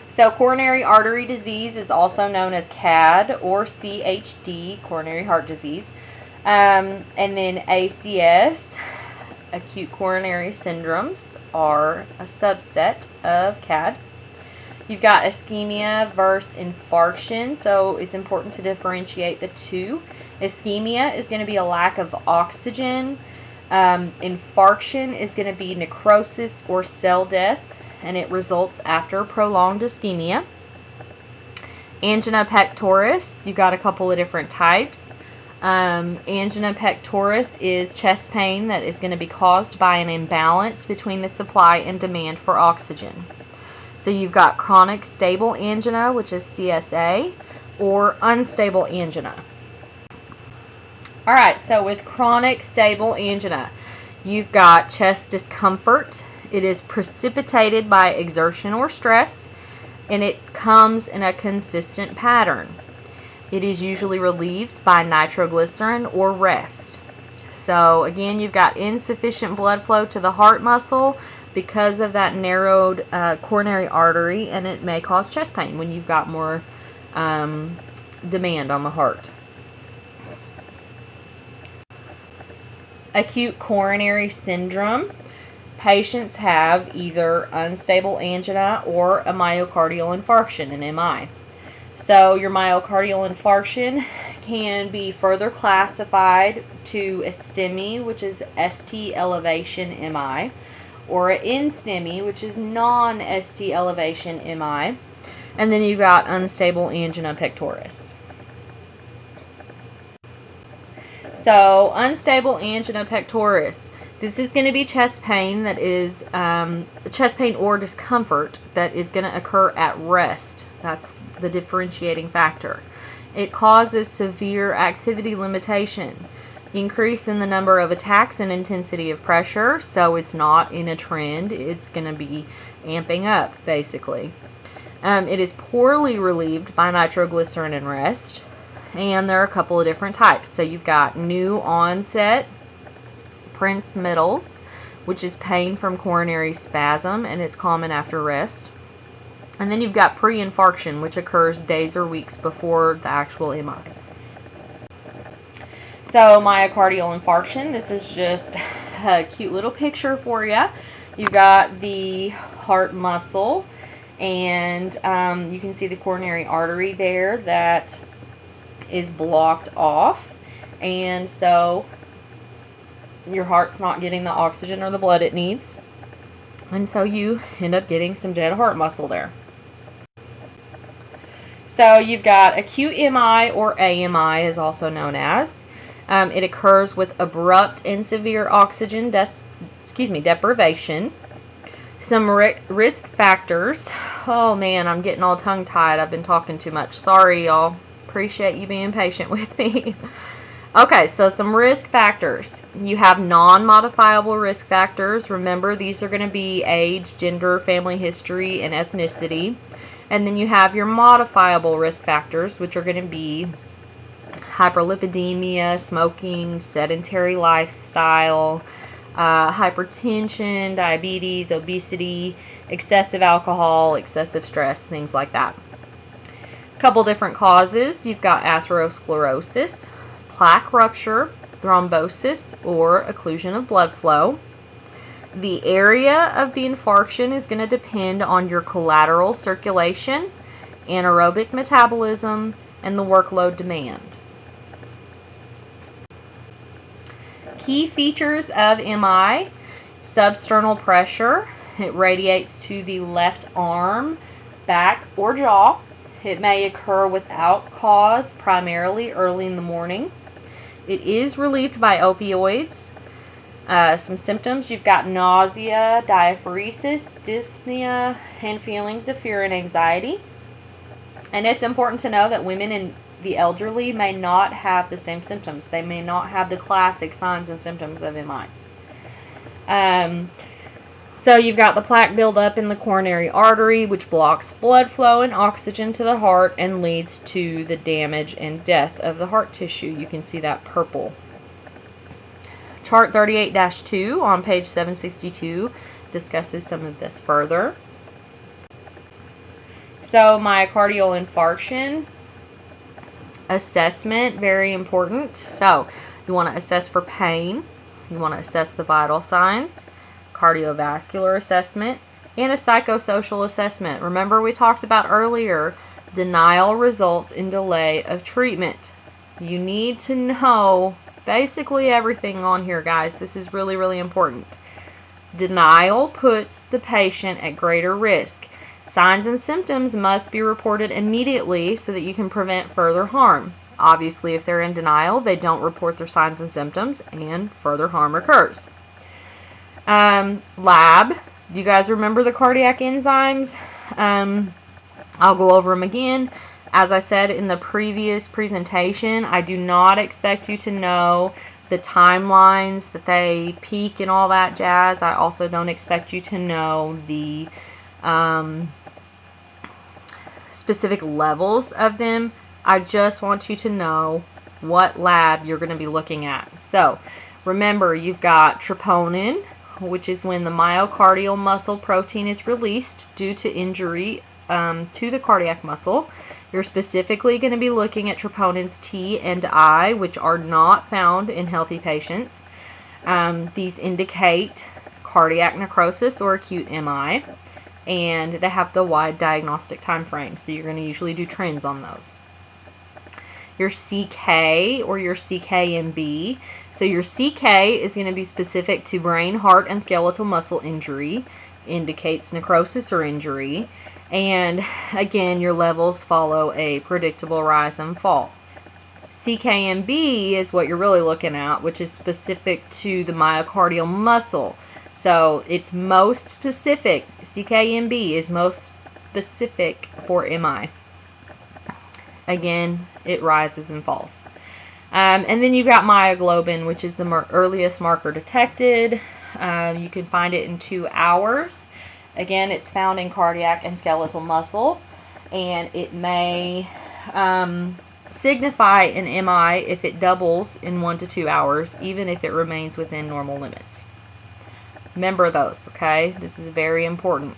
So coronary artery disease is also known as CAD or CHD, coronary heart disease. And then ACS, acute coronary syndromes, are a subset of CAD. You've got ischemia versus infarction, so it's important to differentiate the two. Ischemia is going to be a lack of oxygen. Infarction is going to be necrosis or cell death, and it results after prolonged ischemia. Angina pectoris, you've got a couple of different types. Angina pectoris is chest pain that is going to be caused by an imbalance between the supply and demand for oxygen. So you've got chronic stable angina, which is CSA, or unstable angina. Alright, so with chronic stable angina, you've got chest discomfort. It is precipitated by exertion or stress, and it comes in a consistent pattern. It is usually relieved by nitroglycerin or rest. So again, you've got insufficient blood flow to the heart muscle because of that narrowed coronary artery, and it may cause chest pain when you've got more demand on the heart. Acute coronary syndrome. Patients have either unstable angina or a myocardial infarction, an MI. So your myocardial infarction can be further classified to a STEMI, which is ST elevation MI, or an NSTEMI, which is non-ST elevation MI. And then you've got unstable angina pectoris. So unstable angina pectoris, this is going to be chest pain that is chest pain or discomfort that is going to occur at rest. That's the differentiating factor. It causes severe activity limitation, increase in the number of attacks and intensity of pressure, so it's not in a trend, it's going to be amping up basically. It is poorly relieved by nitroglycerin and rest, and there are a couple of different types. So you've got new onset Prince-Middles, which is pain from coronary spasm, and it's common after rest. And then you've got pre-infarction, which occurs days or weeks before the actual MI. So myocardial infarction, this is just a cute little picture for you. You've got the heart muscle, and you can see the coronary artery there that is blocked off, and so your heart's not getting the oxygen or the blood it needs, and so you end up getting some dead heart muscle there. So you've got acute MI, or AMI is also known as. It occurs with abrupt and severe oxygen deprivation. Some risk factors. Oh man, I'm getting all tongue-tied. I've been talking too much. Sorry, y'all. Appreciate you being patient with me. Okay, so some risk factors. You have non-modifiable risk factors. Remember, these are going to be age, gender, family history, and ethnicity. And then you have your modifiable risk factors, which are going to be hyperlipidemia, smoking, sedentary lifestyle, hypertension, diabetes, obesity, excessive alcohol, excessive stress, things like that. A couple different causes. You've got atherosclerosis, plaque rupture, thrombosis, or occlusion of blood flow. The area of the infarction is going to depend on your collateral circulation, anaerobic metabolism, and the workload demand. Key features of MI: substernal pressure. It radiates to the left arm, back, or jaw. It may occur without cause, primarily early in the morning. It is relieved by opioids. Some symptoms: you've got nausea, diaphoresis, dyspnea, and feelings of fear and anxiety. And it's important to know that women and the elderly may not have the same symptoms. They may not have the classic signs and symptoms of MI. So you've got the plaque buildup in the coronary artery, which blocks blood flow and oxygen to the heart and leads to the damage and death of the heart tissue. You can see that purple. Chart 38-2 on page 762 discusses some of this further. So myocardial infarction assessment, very important. So you want to assess for pain, you want to assess the vital signs, cardiovascular assessment, and a psychosocial assessment. Remember we talked about earlier, denial results in delay of treatment. You need to know basically everything on here, guys. This is really, really important. Denial puts the patient at greater risk. Signs and symptoms must be reported immediately so that you can prevent further harm. Obviously, if they're in denial, they don't report their signs and symptoms, and further harm occurs. Lab. You guys remember the cardiac enzymes? I'll go over them again. As I said in the previous presentation, I do not expect you to know the timelines that they peak and all that jazz. I also don't expect you to know the specific levels of them. I just want you to know what lab you're going to be looking at. So remember, you've got troponin, which is when the myocardial muscle protein is released due to injury to the cardiac muscle. You're specifically going to be looking at troponins T and I, which are not found in healthy patients. These indicate cardiac necrosis or acute MI, and they have the wide diagnostic time frame, so you're going to usually do trends on those. Your CK or your CKMB. So your CK is going to be specific to brain, heart, and skeletal muscle injury, indicates necrosis or injury, and again, your levels follow a predictable rise and fall. CKMB is what you're really looking at, which is specific to the myocardial muscle. So it's most specific. CKMB is most specific for MI. Again, it rises and falls. And then you've got myoglobin, which is the earliest marker detected. You can find it in 2 hours. Again, it's found in cardiac and skeletal muscle, and it may signify an MI if it doubles in 1 to 2 hours, even if it remains within normal limits. Remember those, okay? This is very important.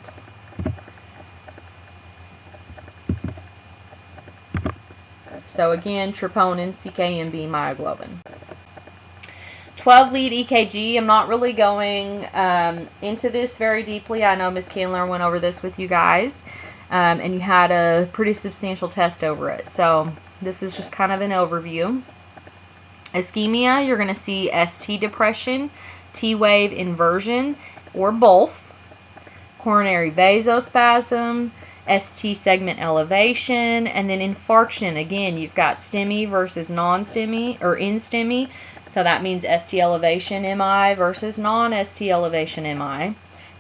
So again, troponin, CKMB, myoglobin. 12-lead EKG. I'm not really going into this very deeply. I know Ms. Candler went over this with you guys, and you had a pretty substantial test over it. So this is just kind of an overview. Ischemia, you're going to see ST depression, T-wave inversion, or both. Coronary vasospasm, ST segment elevation, and then infarction. Again, you've got STEMI versus non-STEMI, or in-STEMI. So that means ST elevation MI versus non-ST elevation MI.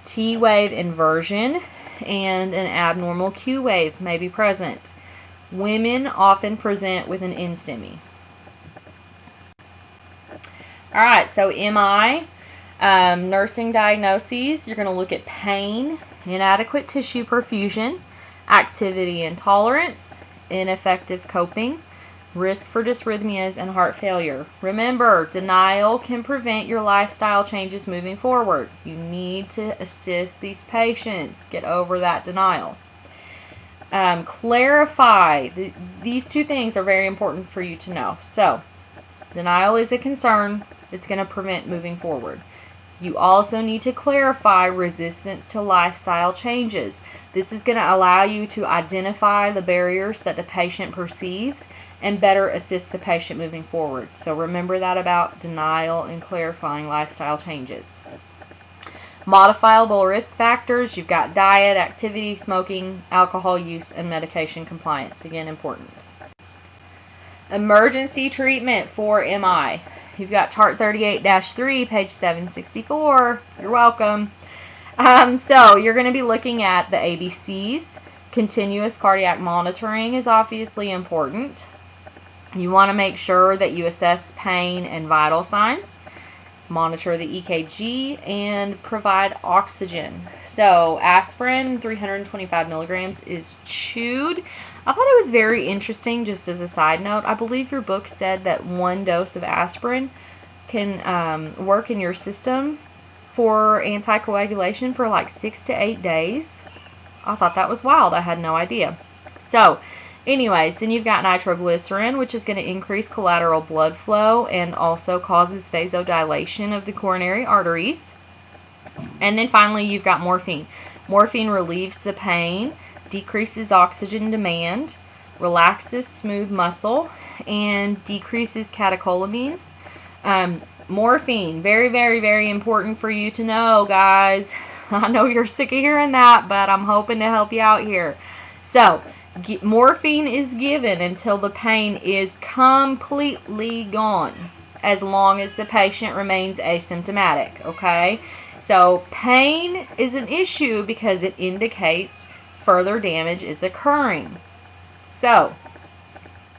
T-wave inversion and an abnormal Q wave may be present. Women often present with an in-STEMI. Alright, so MI, nursing diagnoses, you're going to look at pain, inadequate tissue perfusion, activity intolerance, ineffective coping, risk for dysrhythmias, and heart failure. Remember, denial can prevent your lifestyle changes moving forward. You need to assist these patients get over that denial. Clarify. These 2 things are very important for you to know. So, denial is a concern. It's going to prevent moving forward. You also need to clarify resistance to lifestyle changes. This is going to allow you to identify the barriers that the patient perceives and better assist the patient moving forward. So remember that about denial and clarifying lifestyle changes. Modifiable risk factors, you've got diet, activity, smoking, alcohol use, and medication compliance. Again, important. Emergency treatment for MI. You've got Ch38-3, page 764. You're welcome. So you're going to be looking at the ABCs. Continuous cardiac monitoring is obviously important. You want to make sure that you assess pain and vital signs, monitor the EKG, and provide oxygen. So aspirin, 325 milligrams, is chewed. I thought it was very interesting, just as a side note. I believe your book said that 1 dose of aspirin can work in your system for anticoagulation for like 6 to 8 days. I thought that was wild. I had no idea. So, anyways, then you've got nitroglycerin, which is going to increase collateral blood flow and also causes vasodilation of the coronary arteries. And then finally, you've got morphine. Morphine relieves the pain, decreases oxygen demand, relaxes smooth muscle, and decreases catecholamines. Morphine, very, very, very important for you to know, guys. I know you're sick of hearing that, but I'm hoping to help you out here. So, morphine is given until the pain is completely gone, as long as the patient remains asymptomatic, okay? So, pain is an issue because it indicates further damage is occurring. So,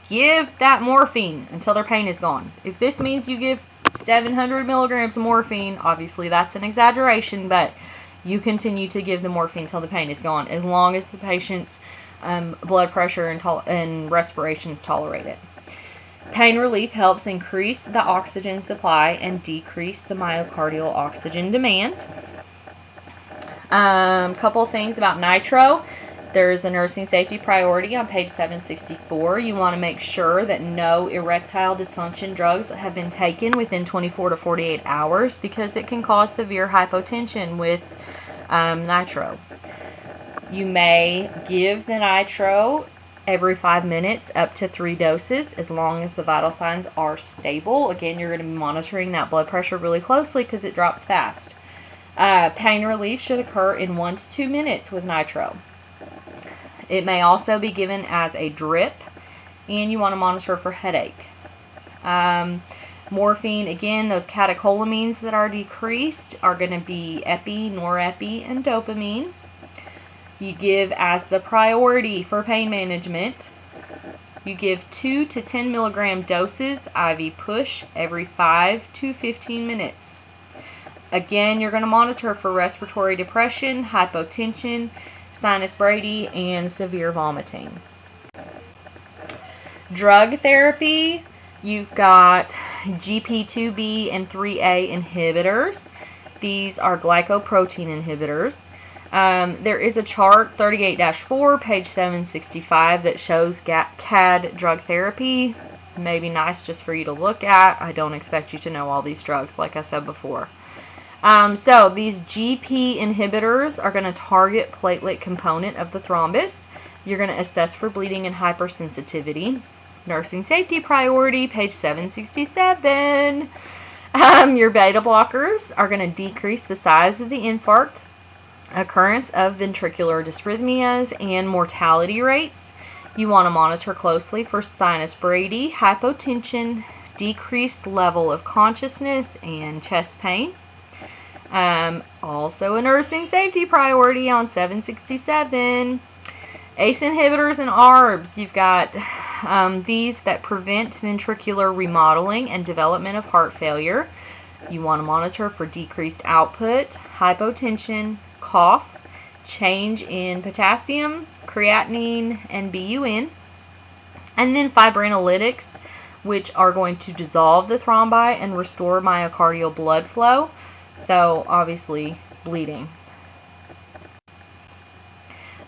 give that morphine until their pain is gone. If this means you give 700 milligrams of morphine, obviously that's an exaggeration, but you continue to give the morphine until the pain is gone, as long as the patient's blood pressure and respirations tolerate it. Pain relief helps increase the oxygen supply and decrease the myocardial oxygen demand. Couple things about nitro. There's a nursing safety priority on page 764. You want to make sure that no erectile dysfunction drugs have been taken within 24 to 48 hours because it can cause severe hypotension with nitro. You may give the nitro every 5 minutes up to 3 doses as long as the vital signs are stable. Again, you're going to be monitoring that blood pressure really closely because it drops fast. Pain relief should occur in 1 to 2 minutes with nitro. It may also be given as a drip, and you want to monitor for headache. Morphine, again, those catecholamines that are decreased are going to be epi, norepi, and dopamine. You give as the priority for pain management. You give 2 to 10 milligram doses IV push every 5 to 15 minutes. Again, you're going to monitor for respiratory depression, hypotension, sinus brady, and severe vomiting. Drug therapy, you've got GP2B and 3A inhibitors. These are glycoprotein inhibitors. There is a chart, 38-4, page 765, that shows CAD drug therapy. Maybe nice just for you to look at. I don't expect you to know all these drugs, like I said before. So these GP inhibitors are going to target platelet component of the thrombus. You're going to assess for bleeding and hypersensitivity. Nursing safety priority, page 767. Your beta blockers are going to decrease the size of the infarct, occurrence of ventricular dysrhythmias, and mortality rates. You want to monitor closely for sinus brady, hypotension, decreased level of consciousness, and chest pain. Also a nursing safety priority on 767. ACE inhibitors and ARBs. You've got these that prevent ventricular remodeling and development of heart failure. You want to monitor for decreased output, hypotension, cough, change in potassium, creatinine, and BUN. And then fibrinolytics, which are going to dissolve the thrombi and restore myocardial blood flow. So, obviously, bleeding.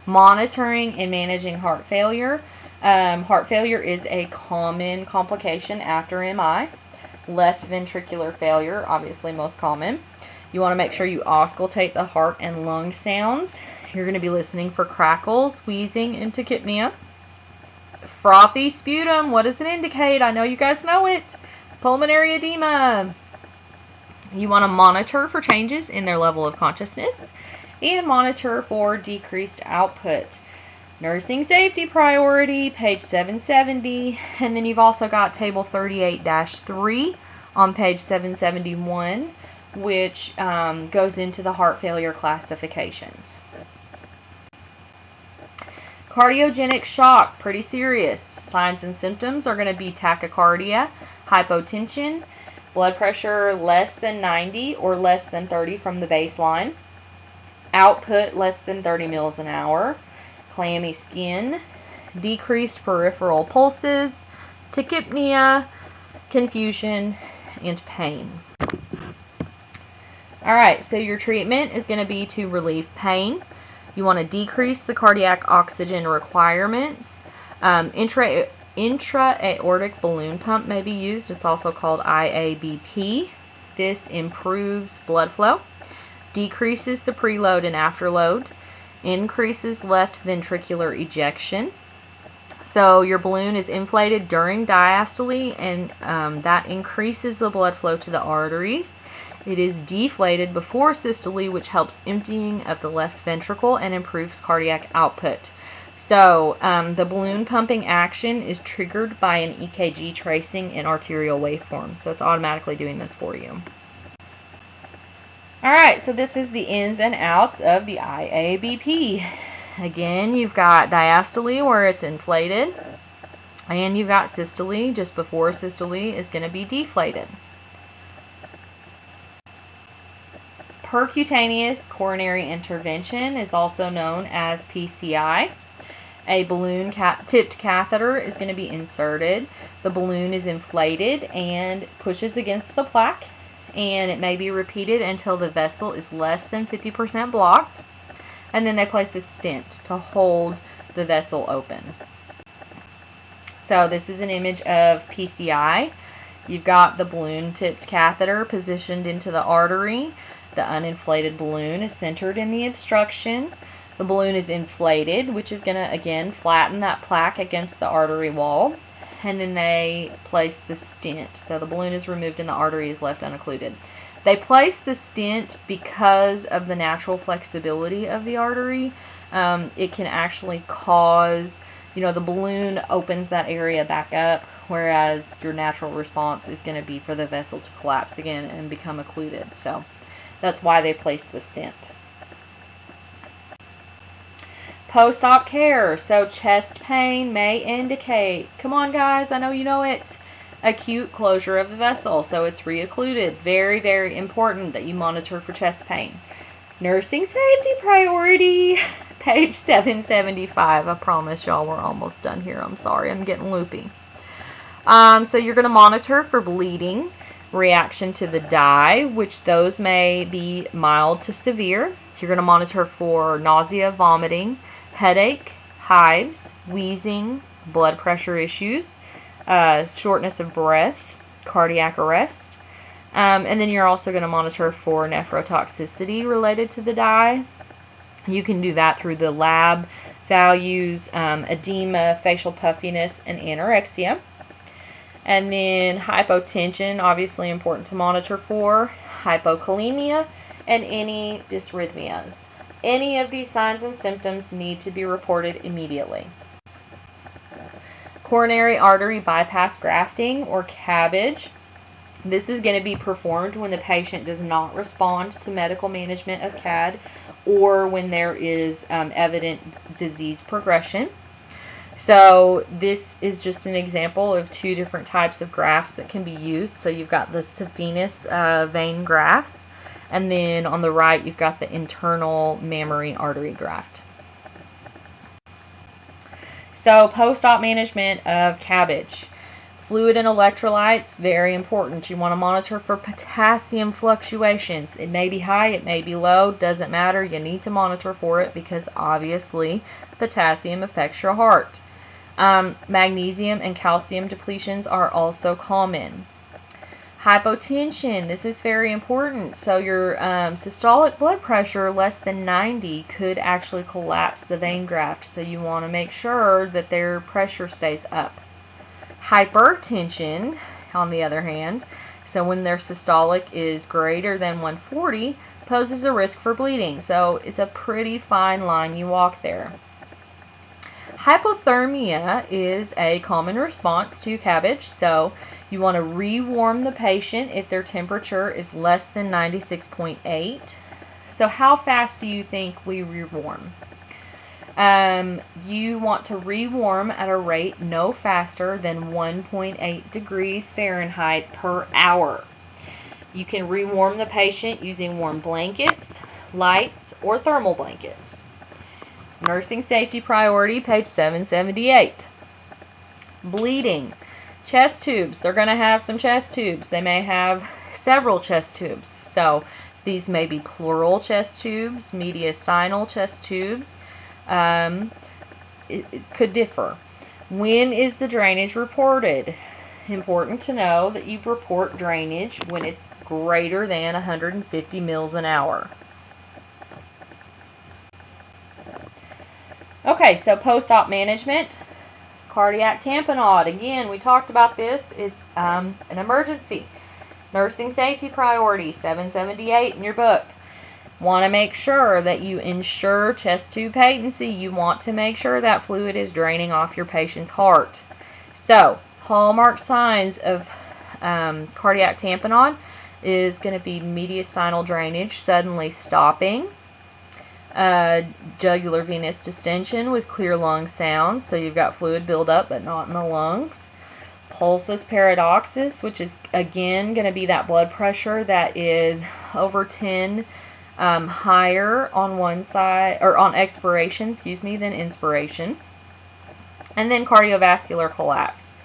Monitoring and managing heart failure. Heart failure is a common complication after MI. Left ventricular failure, obviously most common. You want to make sure you auscultate the heart and lung sounds. You're going to be listening for crackles, wheezing, and tachypnea. Frothy sputum, what does it indicate? I know you guys know it. Pulmonary edema. You want to monitor for changes in their level of consciousness and monitor for decreased output. Nursing safety priority, page 770. And then you've also got table 38-3 on page 771, which goes into the heart failure classifications. Cardiogenic shock, pretty serious. Signs and symptoms are going to be tachycardia, hypotension, blood pressure less than 90 or less than 30 from the baseline, output less than 30 mils an hour, clammy skin, decreased peripheral pulses, tachypnea, confusion, and pain. Alright, so your treatment is going to be to relieve pain. You want to decrease the cardiac oxygen requirements. Intra-aortic balloon pump may be used. It's also called IABP. This improves blood flow, decreases the preload and afterload, increases left ventricular ejection. So your balloon is inflated during diastole, and that increases the blood flow to the arteries. It is deflated before systole, which helps emptying of the left ventricle and improves cardiac output. So the balloon pumping action is triggered by an EKG tracing in arterial waveform. So it's automatically doing this for you. Alright, so this is the ins and outs of the IABP. Again, you've got diastole where it's inflated, and you've got systole just before systole is going to be deflated. Percutaneous coronary intervention is also known as PCI. A balloon tipped catheter is going to be inserted. The balloon is inflated and pushes against the plaque, and it may be repeated until the vessel is less than 50% blocked, and then they place a stent to hold the vessel open. So this is an image of PCI. You've got the balloon tipped catheter positioned into the artery. The uninflated balloon is centered in the obstruction. The balloon is inflated, which is going to, again, flatten that plaque against the artery wall. And then they place the stent. So the balloon is removed and the artery is left unoccluded. They place the stent because of the natural flexibility of the artery. It can actually cause, the balloon opens that area back up, whereas your natural response is going to be for the vessel to collapse again and become occluded. So that's why they place the stent. Post-op care. So chest pain may indicate, come on guys, I know you know it, acute closure of the vessel. So it's reoccluded. Very, very important that you monitor for chest pain. Nursing safety priority, page 775. I promise y'all we're almost done here. I'm sorry, I'm getting loopy. So you're going to monitor for bleeding, reaction to the dye, which those may be mild to severe. You're going to monitor for nausea, vomiting, headache, hives, wheezing, blood pressure issues, shortness of breath, cardiac arrest. And then you're also going to monitor for nephrotoxicity related to the dye. You can do that through the lab values, edema, facial puffiness, and anorexia. And then hypotension, obviously important to monitor for, hypokalemia, and any dysrhythmias. Any of these signs and symptoms need to be reported immediately. Coronary artery bypass grafting, or CABG. This is going to be performed when the patient does not respond to medical management of CAD, or when there is evident disease progression. So this is just an example of two different types of grafts that can be used. So you've got the saphenous vein grafts, and then on the right you've got the internal mammary artery graft. So post-op management of CABG. Fluid and electrolytes, very important. You want to monitor for potassium fluctuations. It may be high, it may be low, doesn't matter. You need to monitor for it because obviously potassium affects your heart. Magnesium and calcium depletions are also common. Hypotension, this is very important. So your systolic blood pressure less than 90 could actually collapse the vein graft. So you want to make sure that their pressure stays up. Hypertension, on the other hand, so when their systolic is greater than 140, poses a risk for bleeding. So it's a pretty fine line you walk there. Hypothermia is a common response to CABG. So you want to rewarm the patient if their temperature is less than 96.8. So how fast do you think we rewarm? You want to rewarm at a rate no faster than 1.8 degrees Fahrenheit per hour. You can rewarm the patient using warm blankets, lights, or thermal blankets. Nursing safety priority, page 778. Bleeding. Chest tubes. They're going to have some chest tubes. They may have several chest tubes. So These may be pleural chest tubes, mediastinal chest tubes. It could differ. When is the drainage reported? Important to know that you report drainage when it's greater than 150 mils an hour. Okay, so post-op management, cardiac tamponade. Again, we talked about this. It's an emergency. Nursing safety priority, 778 in your book. Want to make sure that you ensure chest tube patency. You want to make sure that fluid is draining off your patient's heart. So, hallmark signs of cardiac tamponade is going to be mediastinal drainage suddenly stopping, jugular venous distension with clear lung sounds, so you've got fluid buildup but not in the lungs. Pulsus paradoxus, which is again going to be that blood pressure that is over 10 higher on one side, or on expiration, than inspiration. And then cardiovascular collapse.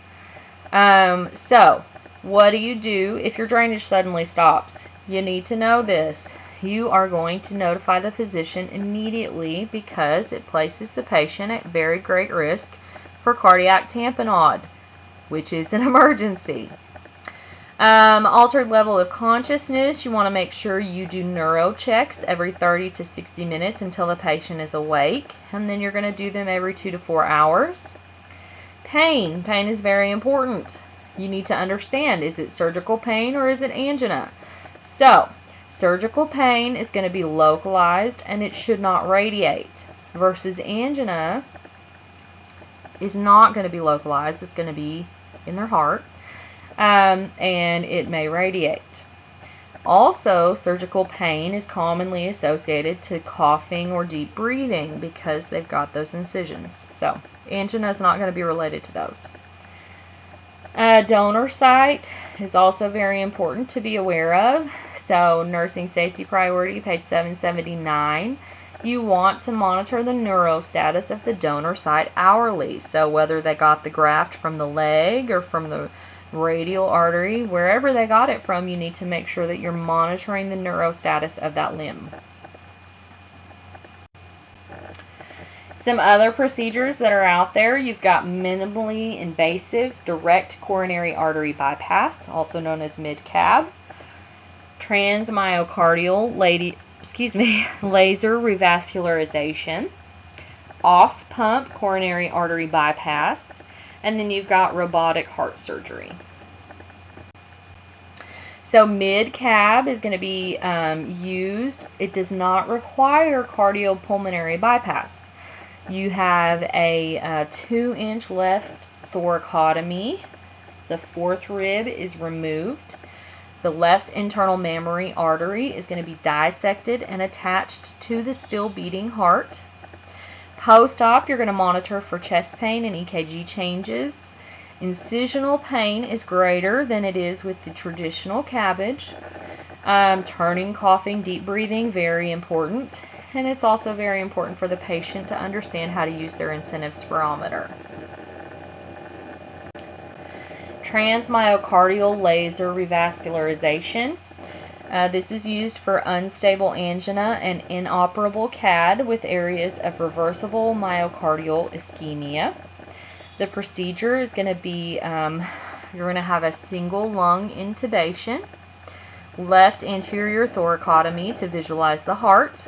So, what do you do if your drainage suddenly stops? You need to know this. You are going to notify the physician immediately because it places the patient at very great risk for cardiac tamponade, which is an emergency. Altered level of consciousness, you want to make sure you do neuro checks every 30 to 60 minutes until the patient is awake, and then you're going to do them every 2 to 4 hours. Pain is very important. You need to understand, is it surgical pain or is it angina? So, surgical pain is going to be localized and it should not radiate, versus angina is not going to be localized. It's going to be in their heart. And it may radiate. Also, surgical pain is commonly associated to coughing or deep breathing because they've got those incisions. So, angina is not going to be related to those. Donor site is also very important to be aware of. So, nursing safety priority, page 779. You want to monitor the neuro status of the donor site hourly. So, whether they got the graft from the leg or from the radial artery, wherever they got it from, you need to make sure that you're monitoring the neuro status of that limb. Some other procedures that are out there, you've got minimally invasive direct coronary artery bypass, also known as mid-cab, transmyocardial laser revascularization, off-pump coronary artery bypass, and then you've got robotic heart surgery. So mid-cab is going to be used. It does not require cardiopulmonary bypass. You have a 2-inch left thoracotomy. The fourth rib is removed. The left internal mammary artery is going to be dissected and attached to the still beating heart. Post-op, you're going to monitor for chest pain and EKG changes. Incisional pain is greater than it is with the traditional cabbage. Turning, coughing, deep breathing, very important. And it's also very important for the patient to understand how to use their incentive spirometer. Transmyocardial laser revascularization. This is used for unstable angina and inoperable CAD with areas of reversible myocardial ischemia. The procedure is going to be, you're going to have a single lung intubation, left anterior thoracotomy to visualize the heart.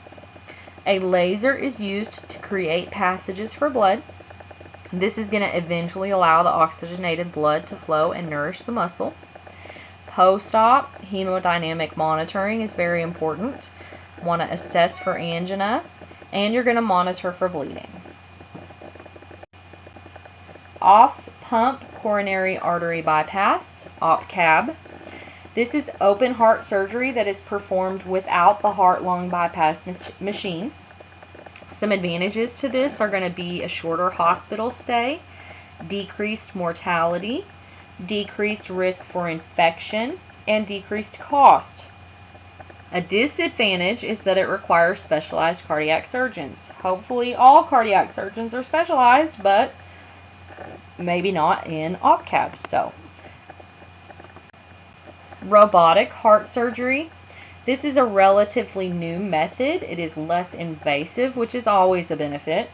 A laser is used to create passages for blood. This is going to eventually allow the oxygenated blood to flow and nourish the muscle. Post-op hemodynamic monitoring is very important. Want to assess for angina, and you're going to monitor for bleeding. Off-pump coronary artery bypass, OPCAB. This is open heart surgery that is performed without the heart-lung bypass machine. Some advantages to this are going to be a shorter hospital stay, decreased mortality, decreased risk for infection, and decreased cost. A disadvantage is that it requires specialized cardiac surgeons. Hopefully all cardiac surgeons are specialized, but maybe not in OPCAB. So, robotic heart surgery. This is a relatively new method. It is less invasive, which is always a benefit.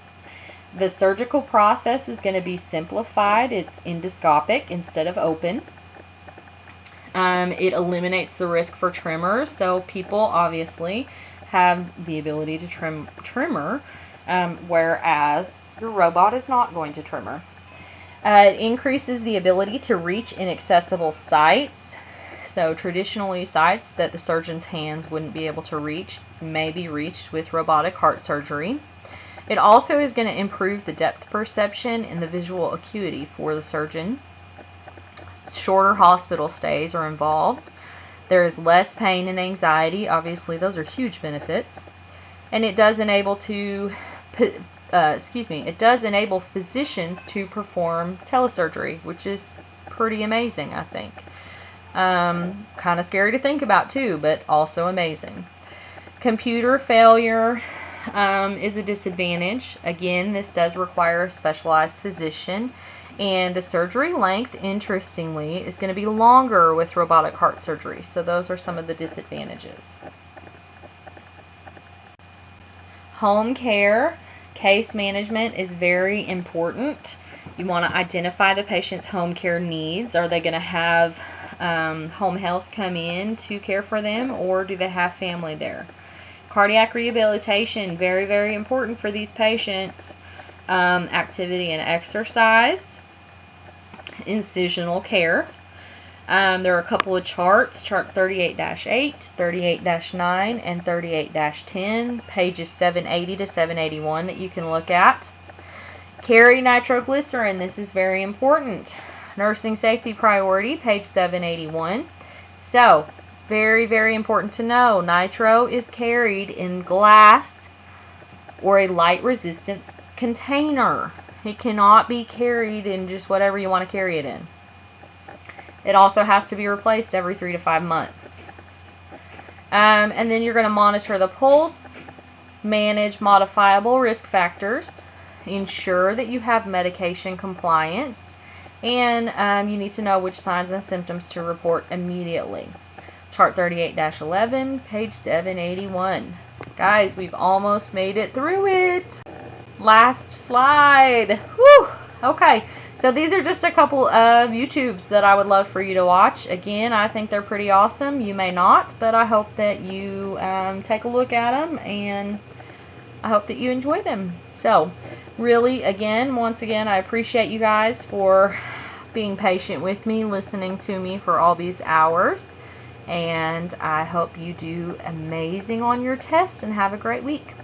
The surgical process is going to be simplified. It's endoscopic instead of open. It eliminates the risk for tremors, so people obviously have the ability to tremor, whereas your robot is not going to tremor. It increases the ability to reach inaccessible sites. So traditionally, sites that the surgeon's hands wouldn't be able to reach may be reached with robotic heart surgery. It also is going to improve the depth perception and the visual acuity for the surgeon. Shorter hospital stays are involved. There is less pain and anxiety. Obviously, those are huge benefits. And it does enable physicians to perform telesurgery, which is pretty amazing, I think. Kind of scary to think about too, but also amazing. Computer failure is a disadvantage. Again, this does require a specialized physician, and the surgery length, interestingly, is going to be longer with robotic heart surgery. So those are some of the disadvantages. Home care, case management is very important. You want to identify the patient's home care needs. Are they going to have home health come in to care for them, or do they have family there? Cardiac rehabilitation, very, very important for these patients. Activity and exercise. Incisional care. There are a couple of charts, chart 38-8, 38-9, and 38-10, pages 780 to 781 that you can look at. Carry nitroglycerin, this is very important. Nursing safety priority, page 781. So, very, very important to know, nitro is carried in glass or a light resistance container. It cannot be carried in just whatever you want to carry it in. It also has to be replaced every 3 to 5 months. And then you're going to monitor the pulse, manage modifiable risk factors, ensure that you have medication compliance, and you need to know which signs and symptoms to report immediately. Chart 38-11, page 781. Guys, we've almost made it through it. Last slide. Whew. Okay, so these are just a couple of YouTubes that I would love for you to watch. Again, I think they're pretty awesome. You may not, but I hope that you take a look at them, and I hope that you enjoy them. So, really, once again, I appreciate you guys for being patient with me, listening to me for all these hours, and I hope you do amazing on your test and have a great week.